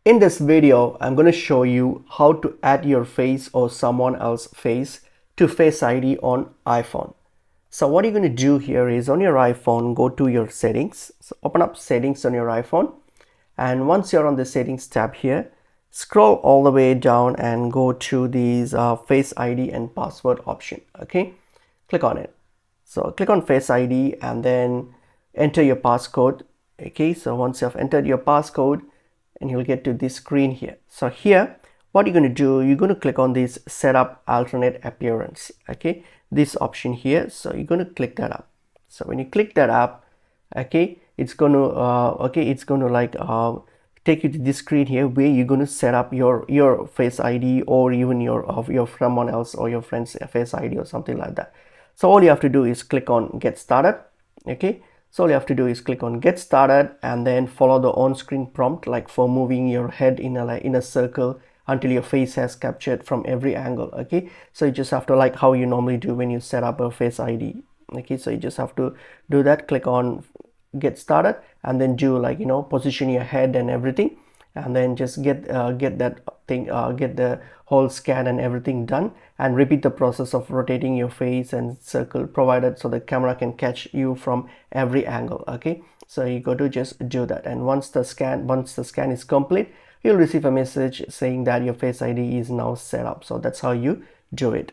In this video, I'm going to show you how to add your face or someone else's face to Face ID on iPhone. So what you're going to do here is on your iPhone, go to your settings. So open up settings on your iPhone. And once you're on the settings tab here, scroll all the way down and go to these Face ID and password option. Okay, click on it. So click on Face ID and then enter your passcode. Okay, so once you have entered your passcode, and you'll get to this screen here. So here, what you're going to do, you're going to click on this setup alternate appearance. Okay, this option here. So you're going to click that up. So when you click that up, okay, it's going to like take you to this screen here where you're going to set up your Face ID or even your someone else or your friend's Face ID or something like that. So all you have to do is click on get started. Okay, so all you have to do is click on get started and then follow the on-screen prompt, like for moving your head in a circle until your face has captured from every angle. Okay, so you just have to, like how you normally do when you set up a Face ID. Okay, so you just have to do that, click on get started and then do, like, position your head and everything, and then just get that thing, get the whole scan and everything done, and repeat the process of rotating your face and circle provided so the camera can catch you from every angle. Okay, so you got to just do that, and once the scan is complete, you'll receive a message saying that your Face ID is now set up. So that's how you do it.